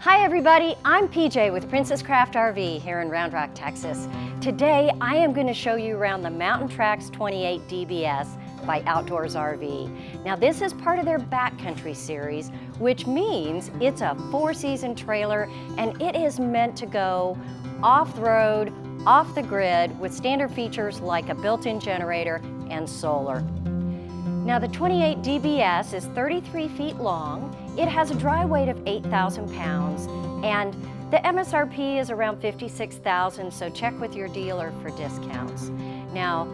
Hi everybody, I'm PJ with Princess Craft RV here in Round Rock, Texas. Today I am going to show you around the Mountain Tracks 28 DBS by Outdoors RV. Now this is part of their backcountry series, which means it's a 4-season trailer and it is meant to go off-road, off the grid with standard features like a built-in generator and solar. Now the 28 DBS is 33 feet long. It has a dry weight of 8,000 pounds and the MSRP is around $56,000, so check with your dealer for discounts. Now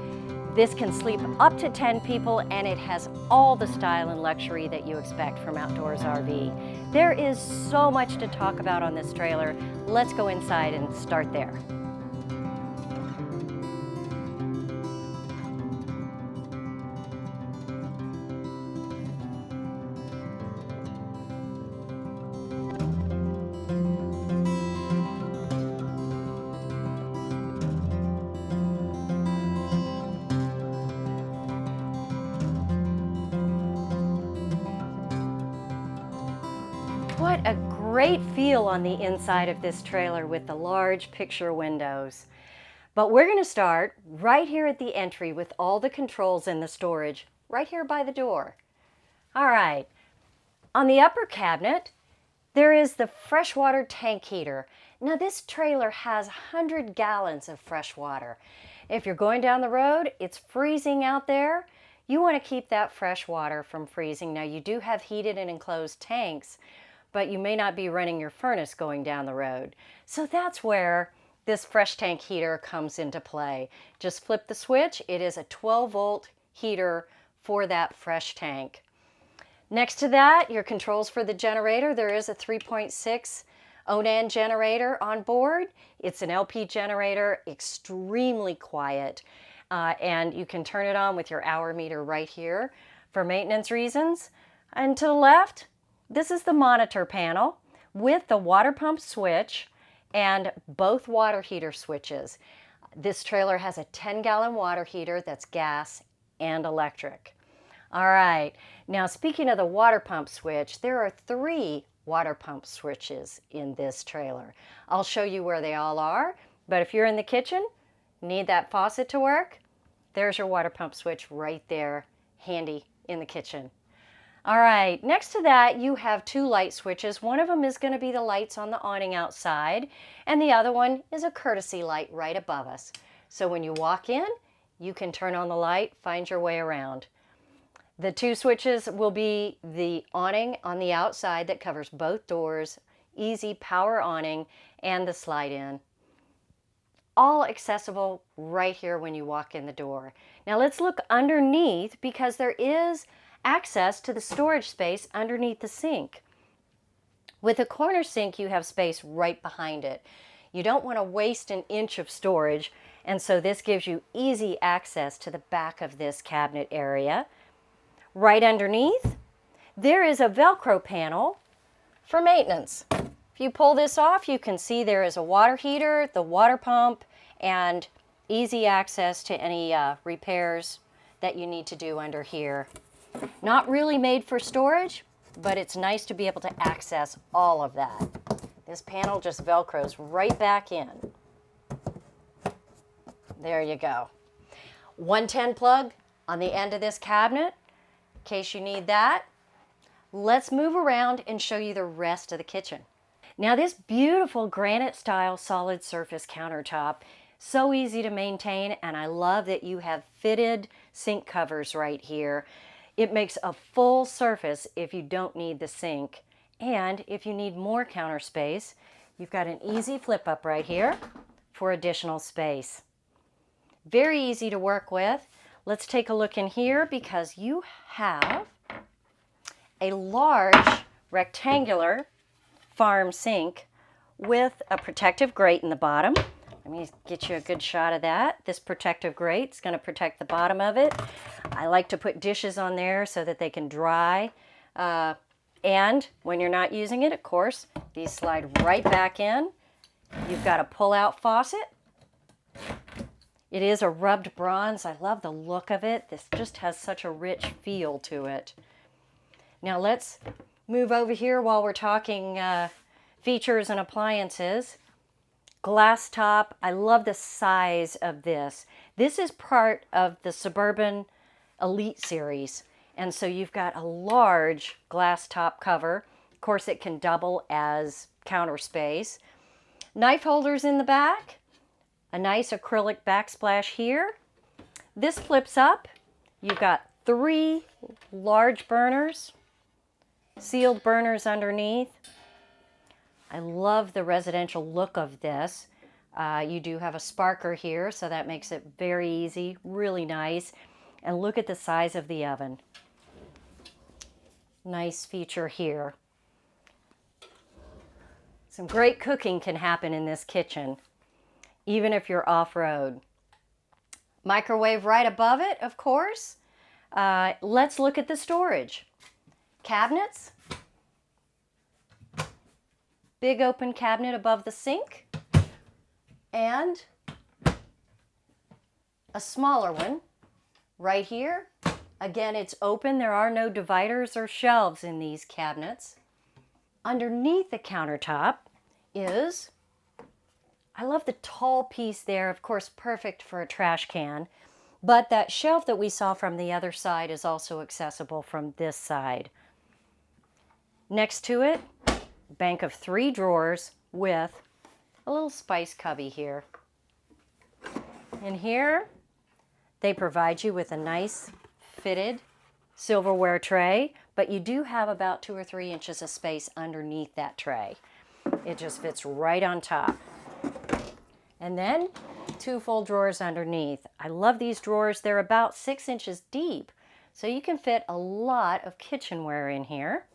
this can sleep up to 10 people and it has all the style and luxury that you expect from Outdoors RV. There is so much to talk about on this trailer. Let's go inside and start there. What a great feel on the inside of this trailer with the large picture windows. But we're going to start right here at the entry with all the controls and the storage right here by the door. All right, on the upper cabinet, there is the freshwater tank heater. Now this trailer has 100 gallons of fresh water. If you're going down the road, it's freezing out there. You want to keep that fresh water from freezing. Now you do have heated and enclosed tanks, but you may not be running your furnace going down the road. So that's where this fresh tank heater comes into play. Just flip the switch. It is a 12-volt heater for that fresh tank. Next to that, your controls for the generator. There is a 3.6 Onan generator on board. It's an LP generator, extremely quiet. And you can turn it on with your hour meter right here for maintenance reasons. And to the left, this is the monitor panel with the water pump switch and both water heater switches. This trailer has a 10-gallon water heater that's gas and electric. All right, now speaking of the water pump switch, there are 3 water pump switches in this trailer. I'll show you where they all are, but if you're in the kitchen, need that faucet to work, there's your water pump switch right there, handy in the kitchen. All right, next to that, you have 2 light switches. One of them is going to be the lights on the awning outside, and the other one is a courtesy light right above us. So when you walk in, you can turn on the light, find your way around. The 2 switches will be the awning on the outside that covers both doors, easy power awning, and the slide in. All accessible right here when you walk in the door. Now let's look underneath because there is access to the storage space underneath the sink. With a corner sink, you have space right behind it. You don't want to waste an inch of storage, and so this gives you easy access to the back of this cabinet area. Right underneath, there is a Velcro panel for maintenance. If you pull this off, you can see there is a water heater, the water pump, and easy access to any repairs that you need to do under here. Not really made for storage, but it's nice to be able to access all of that. This panel just Velcros right back in. There you go. 110 plug on the end of this cabinet, in case you need that. Let's move around and show you the rest of the kitchen. Now this beautiful granite style solid surface countertop, so easy to maintain, and I love that you have fitted sink covers right here. It makes a full surface if you don't need the sink. And if you need more counter space, you've got an easy flip up right here for additional space. Very easy to work with. Let's take a look in here because you have a large rectangular farm sink with a protective grate in the bottom. Let me get you a good shot of that. This protective grate is going to protect the bottom of it. I like to put dishes on there so that they can dry. And when you're not using it, of course, these slide right back in. You've got a pull-out faucet. It is a rubbed bronze. I love the look of it. This just has such a rich feel to it. Now let's move over here while we're talking Features and appliances. Glass top. I love the size of this. This is part of the Suburban Elite series. And so you've got a large glass top cover. Of course, it can double as counter space. Knife holders in the back. A nice acrylic backsplash here. This flips up. You've got 3 large burners, sealed burners underneath. I love the residential look of this. You do have a sparker here, so that makes it very easy, really nice. And look at the size of the oven. Nice feature here. Some great cooking can happen in this kitchen, even if you're off-road. Microwave right above it, of course. Let's look at the storage. Cabinets. Big open cabinet above the sink. And a smaller one right here. Again, it's open. There are no dividers or shelves in these cabinets. Underneath the countertop is, I love the tall piece there, of course, perfect for a trash can. But that shelf that we saw from the other side is also accessible from this side. Next to it, bank of 3 drawers with a little spice cubby here. In here, they provide you with a nice fitted silverware tray, but you do have about 2 or 3 inches of space underneath that tray. It just fits right on top. And then 2 full drawers underneath. I love these drawers. They're about 6 inches deep, so you can fit a lot of kitchenware in here.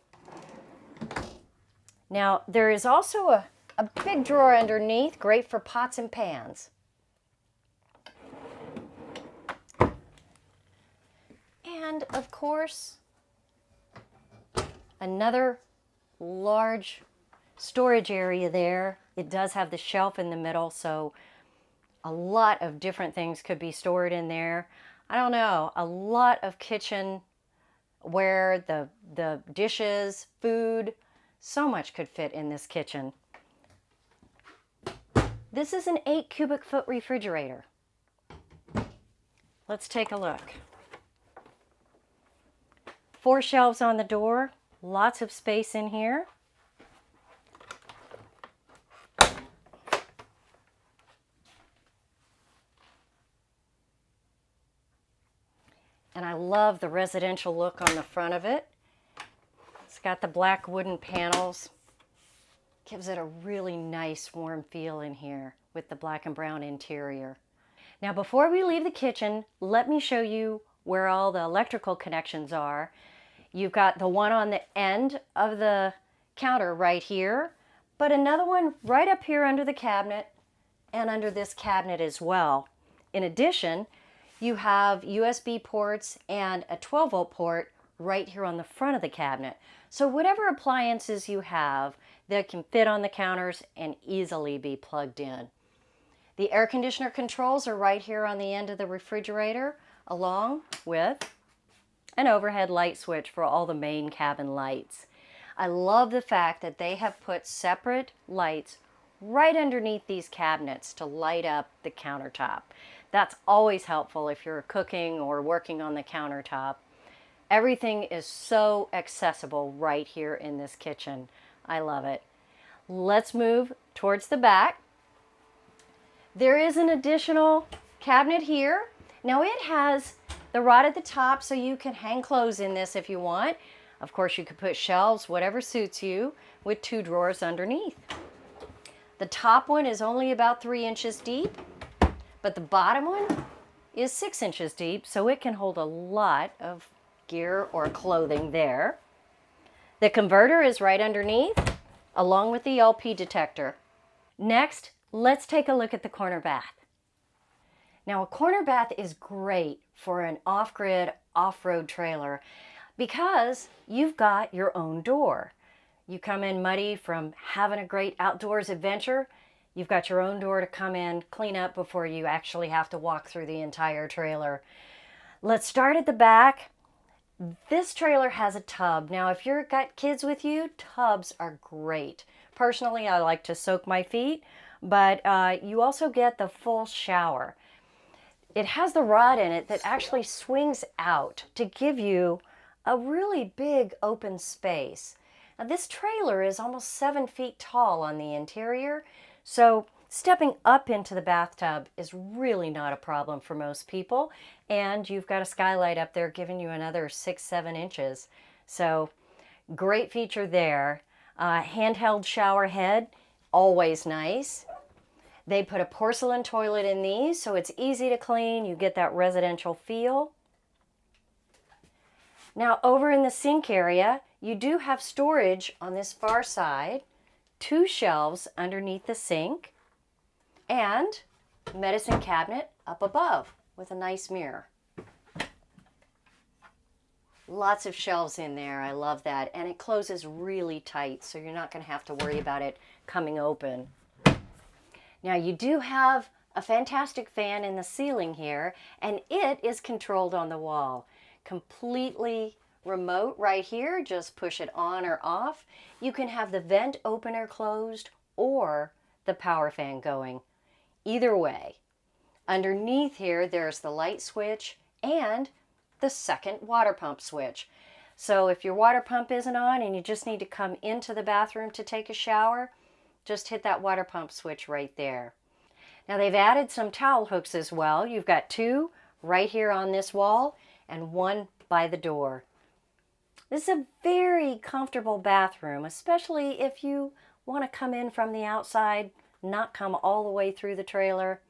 Now, there is also a big drawer underneath, great for pots and pans. And, of course, another large storage area there. It does have the shelf in the middle, so a lot of different things could be stored in there. I don't know, a lot of kitchenware, the dishes, food, so much could fit in this kitchen. This is an 8 cubic foot refrigerator. Let's take a look. 4 shelves on the door, lots of space in here. And I love the residential look on the front of it. It's got the black wooden panels. Gives it a really nice warm feel in here with the black and brown interior. Now before we leave the kitchen, let me show you where all the electrical connections are. You've got the one on the end of the counter right here, but another one right up here under the cabinet and under this cabinet as well. In addition, you have USB ports and a 12-volt port right here on the front of the cabinet. So whatever appliances you have, they can fit on the counters and easily be plugged in. The air conditioner controls are right here on the end of the refrigerator, along with an overhead light switch for all the main cabin lights. I love the fact that they have put separate lights right underneath these cabinets to light up the countertop. That's always helpful if you're cooking or working on the countertop. Everything is so accessible right here in this kitchen. I love it. Let's move towards the back. There is an additional cabinet here. Now it has the rod at the top so you can hang clothes in this if you want. Of course, you could put shelves, whatever suits you, with 2 drawers underneath. The top one is only about 3 inches deep, but the bottom one is 6 inches deep, so it can hold a lot of gear or clothing there. The converter is right underneath, along with the LP detector. Next, let's take a look at the corner bath. Now, a corner bath is great for an off-grid, off-road trailer because you've got your own door. You come in muddy from having a great outdoors adventure, you've got your own door to come in, clean up before you actually have to walk through the entire trailer. Let's start at the back. This trailer has a tub. Now, if you've got kids with you, tubs are great Personally, I like to soak my feet, but you also get the full shower. It has the rod in it that actually swings out to give you a really big open space. Now, this trailer is almost 7 feet tall on the interior, so stepping up into the bathtub is really not a problem for most people. And you've got a skylight up there giving you another 6-7 inches. So great feature there. Handheld shower head, always nice. They put a porcelain toilet in these, so it's easy to clean. You get that residential feel. Now, over in the sink area, you do have storage on this far side, 2 shelves underneath the sink, and medicine cabinet up above with a nice mirror. Lots of shelves in there. I love that. And it closes really tight, so you're not going to have to worry about it coming open. Now, you do have a fantastic fan in the ceiling here, and it is controlled on the wall. Completely remote right here. Just push it on or off. You can have the vent open or closed, or the power fan going. Either way. Underneath here, there's the light switch and the second water pump switch. So if your water pump isn't on and you just need to come into the bathroom to take a shower, just hit that water pump switch right there. Now, they've added some towel hooks as well. You've got 2 right here on this wall and 1 by the door. This is a very comfortable bathroom, especially if you want to come in from the outside, not come all the way through the trailer.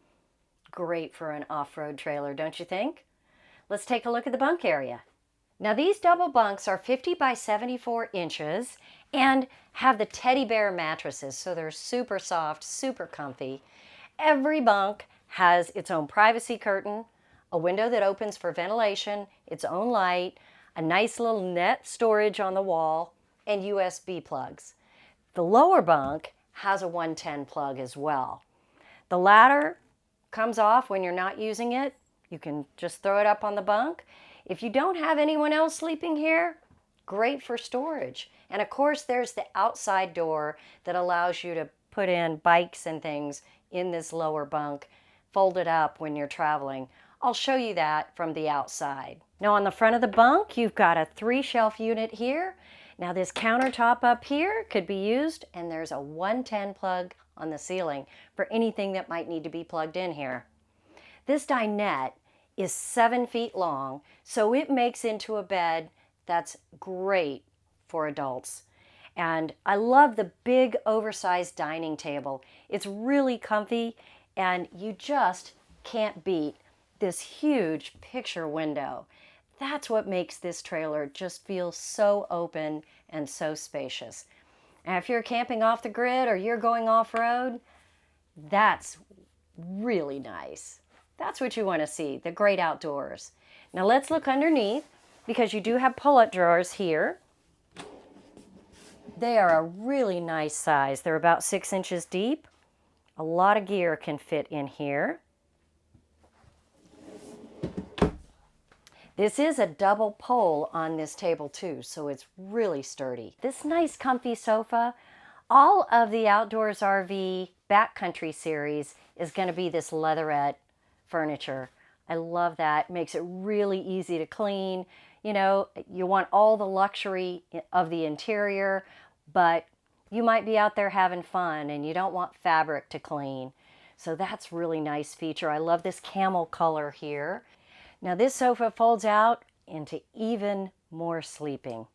Great for an off-road trailer, don't you think? Let's take a look at the bunk area. Now, these double bunks are 50 by 74 inches and have the teddy bear mattresses, so they're super soft, super comfy. Every bunk has its own privacy curtain, a window that opens for ventilation, its own light, a nice little net storage on the wall, and USB plugs. The lower bunk has a 110 plug as well. The ladder comes off when you're not using it. You can just throw it up on the bunk. If you don't have anyone else sleeping here, great for storage. And of course, there's the outside door that allows you to put in bikes and things in this lower bunk, fold it up when you're traveling. I'll show you that from the outside. Now, on the front of the bunk, you've got a 3-shelf unit here. Now, this countertop up here could be used, and there's a 110 plug on the ceiling for anything that might need to be plugged in here. This dinette is 7 feet long, so it makes into a bed that's great for adults. And I love the big oversized dining table. It's really comfy, and you just can't beat this huge picture window. That's what makes this trailer just feel so open and so spacious. And if you're camping off the grid or you're going off-road, that's really nice. That's what you want to see, the great outdoors. Now let's look underneath, because you do have pull-up drawers here. They are a really nice size. They're about 6 inches deep. A lot of gear can fit in here. This is a double pole on this table too, so it's really sturdy. This nice comfy sofa, all of the Outdoors RV Backcountry series is going to be this leatherette furniture. I love that. It makes it really easy to clean. You know, you want all the luxury of the interior, but you might be out there having fun and you don't want fabric to clean. So that's really nice feature. I love this camel color here. Now this sofa folds out into even more sleeping.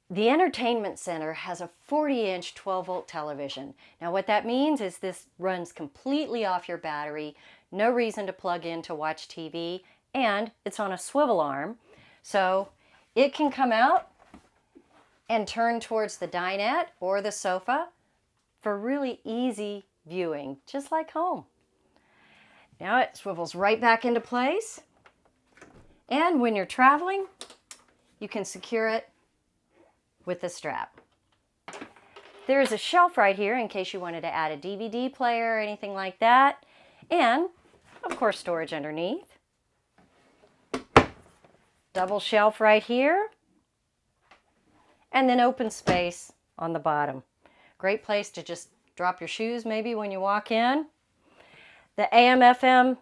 The entertainment center has a 40-inch 12-volt television. Now what that means is this runs completely off your battery, no reason to plug in to watch TV, and it's on a swivel arm, so it can come out and turn towards the dinette or the sofa for really easy viewing, just like home. Now it swivels right back into place, and when you're traveling, you can secure it with the strap. There's a shelf right here in case you wanted to add a DVD player or anything like that, and of course storage underneath. Double shelf right here, and then open space on the bottom. Great place to just drop your shoes maybe when you walk in. The AM/FM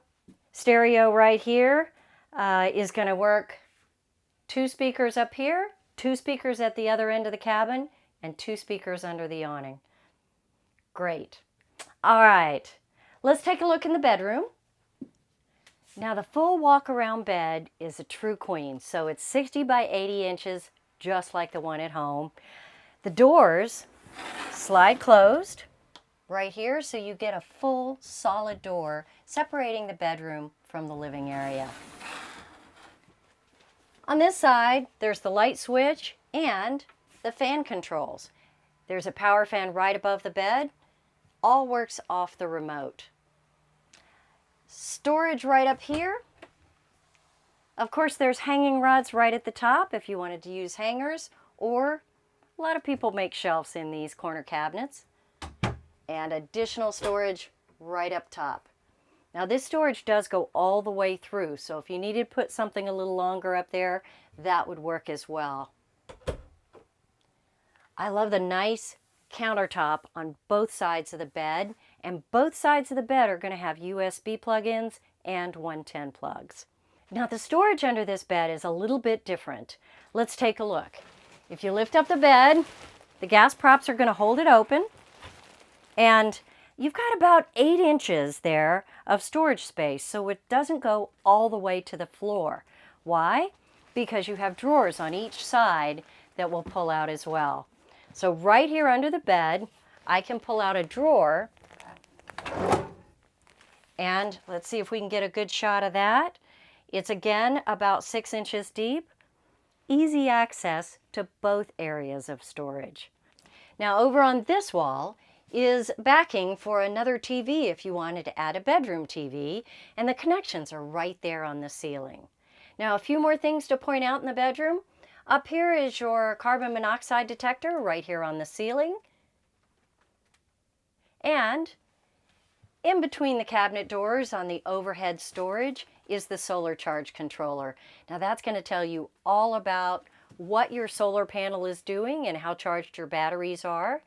stereo right here is going to work 2 speakers up here, 2 speakers at the other end of the cabin, and 2 speakers under the awning. Great. All right, let's take a look in the bedroom. Now the full walk-around bed is a true queen, so it's 60 by 80 inches, just like the one at home. The doors slide closed right here, so you get a full solid door separating the bedroom from the living area. On this side, there's the light switch and the fan controls. There's a power fan right above the bed. All works off the remote. Storage right up here. Of course, there's hanging rods right at the top if you wanted to use hangers, or a lot of people make shelves in these corner cabinets. And additional storage right up top. Now this storage does go all the way through, so if you needed to put something a little longer up there, that would work as well. I love the nice countertop on both sides of the bed, and both sides of the bed are going to have USB plug-ins and 110 plugs. Now the storage under this bed is a little bit different. Let's take a look. If you lift up the bed, the gas props are going to hold it open, and you've got about 8 inches there of storage space, so it doesn't go all the way to the floor. Why? Because you have drawers on each side that will pull out as well. So right here under the bed, I can pull out a drawer, and let's see if we can get a good shot of that. It's again about 6 inches deep. Easy access to both areas of storage. Now over on this wall is backing for another TV if you wanted to add a bedroom TV, and the connections are right there on the ceiling. Now a few more things to point out in the bedroom. Up here is your carbon monoxide detector right here on the ceiling. And in between the cabinet doors on the overhead storage is the solar charge controller. Now that's going to tell you all about what your solar panel is doing and how charged your batteries are.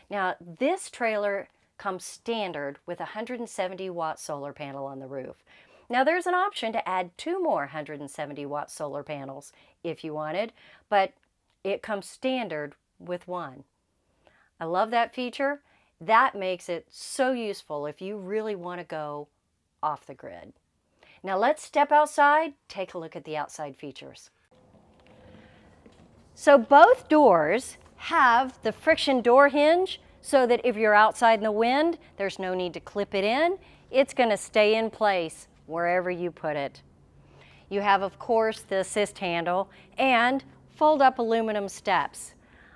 Now this trailer comes standard with a 170 watt solar panel on the roof. Now there's an option to add 2 more 170 watt solar panels if you wanted, but it comes standard with 1. I love that feature. That makes it so useful if you really want to go off the grid. Now let's step outside, take a look at the outside features. So both doors have the friction door hinge so that if you're outside in the wind, there's no need to clip it in. It's going to stay in place wherever you put it. You have, of course, the assist handle and fold-up aluminum steps.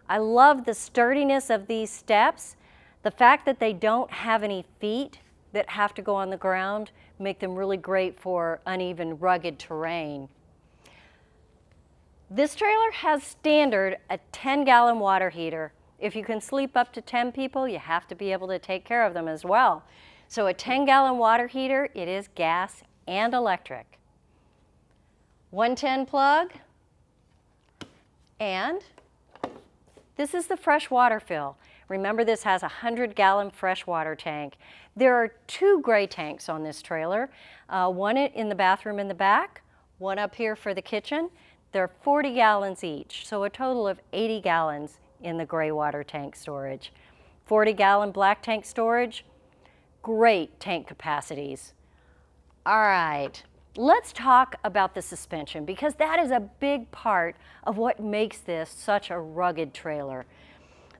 I love the sturdiness of these steps. The fact that they don't have any feet that have to go on the ground make them really great for uneven, rugged terrain. This trailer has standard a 10-gallon water heater. If you can sleep up to 10 people, you have to be able to take care of them as well. So a 10-gallon water heater, it is gas and electric. 110 plug, and this is the fresh water fill. Remember, this has a 100-gallon freshwater tank. There are 2 gray tanks on this trailer, one in the bathroom in the back, one up here for the kitchen. They're 40 gallons each, so a total of 80 gallons in the gray water tank storage. 40-gallon black tank storage, great tank capacities. All right, let's talk about the suspension, because that is a big part of what makes this such a rugged trailer.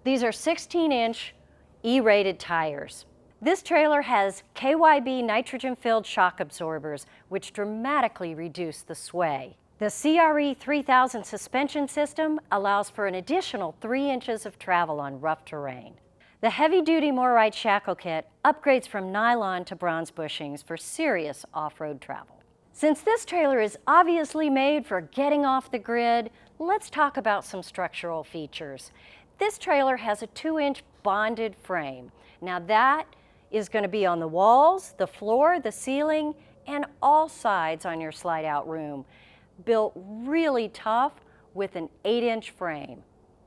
These are 16-inch E-rated tires. This trailer has KYB nitrogen-filled shock absorbers, which dramatically reduce the sway. The CRE 3000 suspension system allows for an additional 3 inches of travel on rough terrain. The heavy-duty Morite shackle kit upgrades from nylon to bronze bushings for serious off-road travel. Since this trailer is obviously made for getting off the grid, let's talk about some structural features. This trailer has a 2-inch bonded frame. Now that is going to be on the walls, the floor, the ceiling, and all sides on your slide-out room. Built really tough with an 8-inch frame.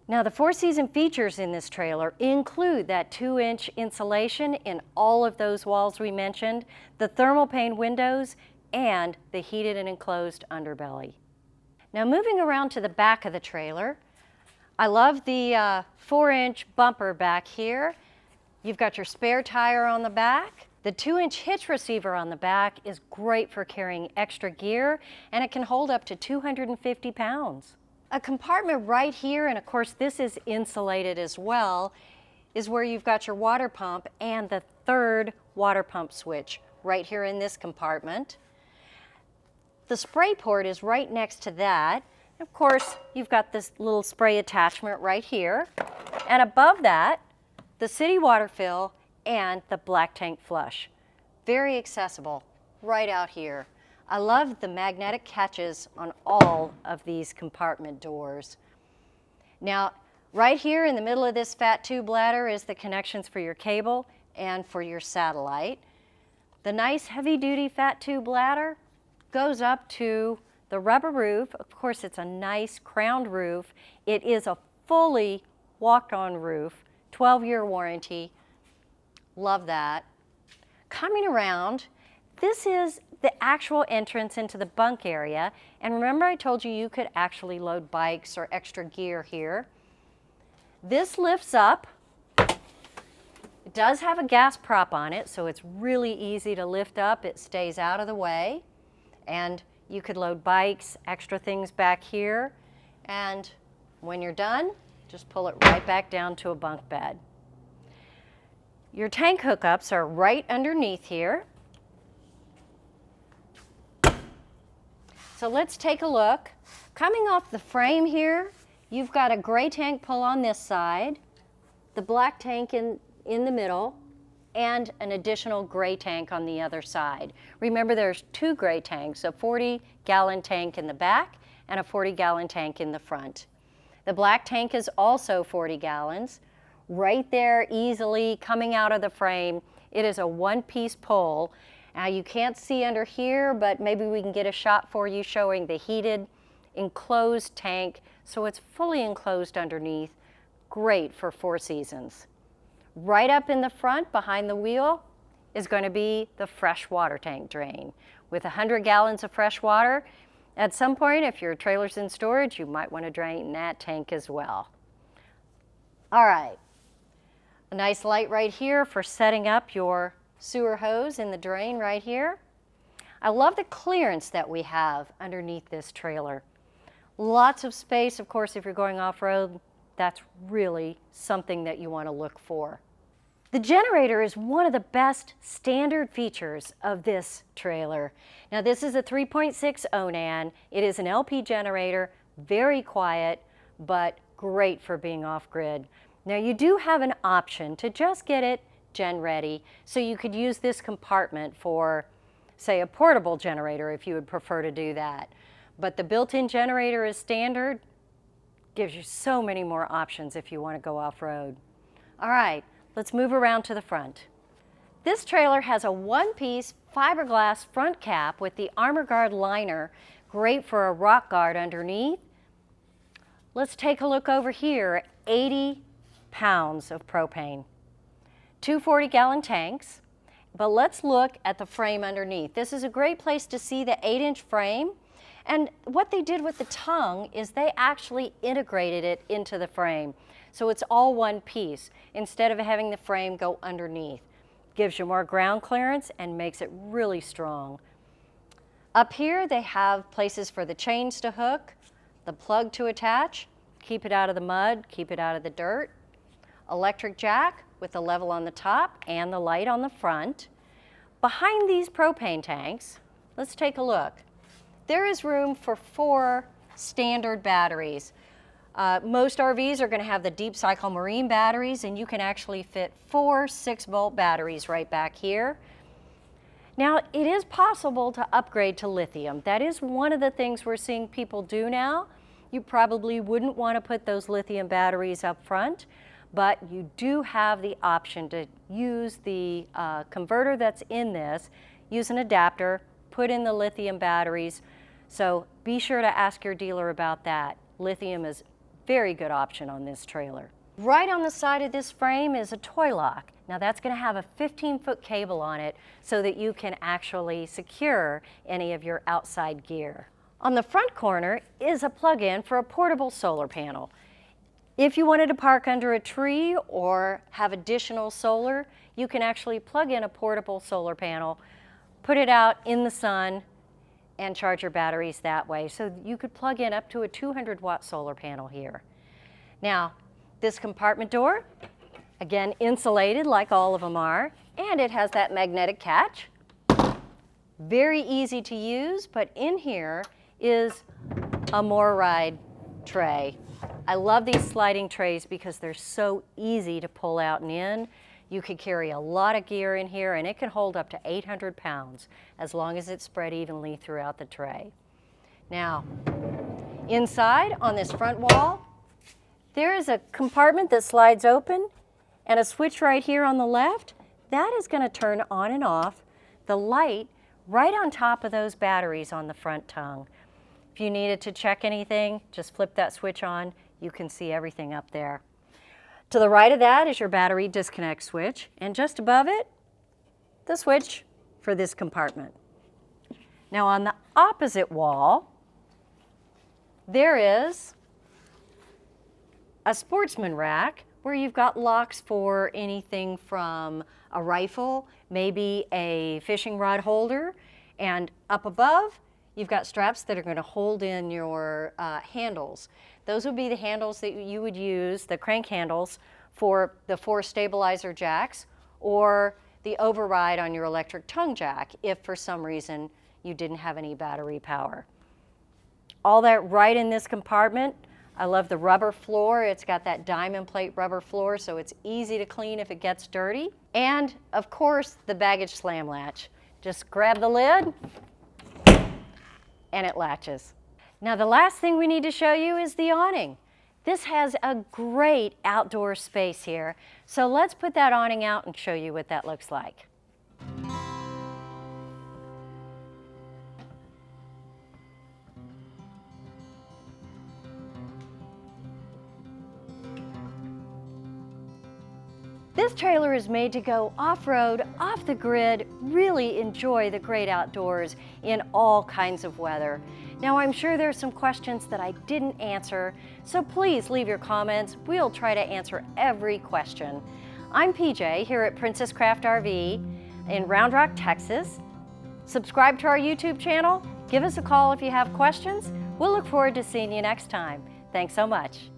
Now the four-season features in this trailer include that 2-inch insulation in all of those walls we mentioned, the thermal pane windows, and the heated and enclosed underbelly. Now moving around to the back of the trailer, I love the 4-inch bumper back here. You've got your spare tire on the back. The 2-inch hitch receiver on the back is great for carrying extra gear, and it can hold up to 250 pounds. A compartment right here, and of course this is insulated as well, is where you've got your water pump and the 3rd water pump switch right here in this compartment. The spray port is right next to that. Of course, you've got this little spray attachment right here. And above that, the city water fill and the black tank flush. Very accessible right out here. I love the magnetic catches on all of these compartment doors. Now, right here in the middle of this fat tube ladder is the connections for your cable and for your satellite. The nice heavy-duty fat tube ladder goes up to the rubber roof. Of course, it's a nice crowned roof. It is a fully walked-on roof, 12-year warranty. Love that. Coming around, this is the actual entrance into the bunk area. And remember I told you you could actually load bikes or extra gear here. This lifts up. It does have a gas prop on it, so it's really easy to lift up. It stays out of the way. And you could load bikes, extra things back here. And when you're done, just pull it right back down to a bunk bed. Your tank hookups are right underneath here. So let's take a look. Coming off the frame here, you've got a gray tank pull on this side, the black tank in the middle, and an additional gray tank on the other side. Remember, there's 2 gray tanks, a 40-gallon tank in the back and a 40-gallon tank in the front. The black tank is also 40 gallons. Right there, easily coming out of the frame. It is a 1-piece pull. Now you can't see under here, but maybe we can get a shot for you showing the heated enclosed tank. So it's fully enclosed underneath. Great for 4 seasons. Right up in the front behind the wheel is going to be the fresh water tank drain. With 100 gallons of fresh water, at some point if your trailer's in storage, you might want to drain that tank as well. All right, a nice light right here for setting up your sewer hose in the drain right here. I love the clearance that we have underneath this trailer. Lots of space, of course, if you're going off-road, that's really something that you want to look for. The generator is one of the best standard features of this trailer. Now this is a 3.6 Onan. It is an LP generator, very quiet, but great for being off-grid. Now you do have an option to just get it gen ready, so you could use this compartment for, say, a portable generator if you would prefer to do that. But the built-in generator is standard, gives you so many more options if you want to go off-road. All right, let's move around to the front. This trailer has a 1-piece fiberglass front cap with the Armor Guard liner, great for a rock guard underneath. Let's take a look over here, 80 pounds of propane. 2 40-gallon tanks, but let's look at the frame underneath. This is a great place to see the 8-inch frame, and what they did with the tongue is they actually integrated it into the frame. So it's all one piece, instead of having the frame go underneath. Gives you more ground clearance and makes it really strong. Up here they have places for the chains to hook, the plug to attach, keep it out of the mud, keep it out of the dirt. Electric jack with the level on the top and the light on the front. Behind these propane tanks, let's take a look. There is room for 4 standard batteries. Most RVs are going to have the deep cycle marine batteries, and you can actually fit 4 6-volt batteries right back here. Now, it is possible to upgrade to lithium. That is one of the things we're seeing people do now. You probably wouldn't want to put those lithium batteries up front, but you do have the option to use the converter that's in this, use an adapter, put in the lithium batteries. So be sure to ask your dealer about that. Lithium is very good option on this trailer. Right on the side of this frame is a toy lock. Now that's going to have a 15-foot cable on it so that you can actually secure any of your outside gear. On the front corner is a plug-in for a portable solar panel. If you wanted to park under a tree or have additional solar, you can actually plug in a portable solar panel, put it out in the sun, and charge your batteries that way. So you could plug in up to a 200-watt solar panel here. Now, this compartment door, again insulated like all of them are, and it has that magnetic catch. Very easy to use, but in here is a more ride tray. I love these sliding trays because they're so easy to pull out and in. You could carry a lot of gear in here, and it can hold up to 800 pounds as long as it's spread evenly throughout the tray. Now, inside on this front wall, there is a compartment that slides open and a switch right here on the left. That is going to turn on and off the light right on top of those batteries on the front tongue. If you needed to check anything, just flip that switch on. You can see everything up there. To the right of that is your battery disconnect switch, and just above it, the switch for this compartment. Now on the opposite wall, there is a sportsman rack where you've got locks for anything from a rifle, maybe a fishing rod holder, and up above, you've got straps that are going to hold in your handles. Those would be the handles that you would use, the crank handles, for the 4 stabilizer jacks or the override on your electric tongue jack if for some reason you didn't have any battery power. All that right in this compartment. I love the rubber floor. It's got that diamond plate rubber floor, so it's easy to clean if it gets dirty. And of course, the baggage slam latch. Just grab the lid and it latches. Now the last thing we need to show you is the awning. This has a great outdoor space here, so let's put that awning out and show you what that looks like. This trailer is made to go off-road, off the grid, really enjoy the great outdoors in all kinds of weather. Now I'm sure there's some questions that I didn't answer, so please leave your comments. We'll try to answer every question. I'm PJ here at Princess Craft RV in Round Rock, Texas. Subscribe to our YouTube channel. Give us a call if you have questions. We'll look forward to seeing you next time. Thanks so much.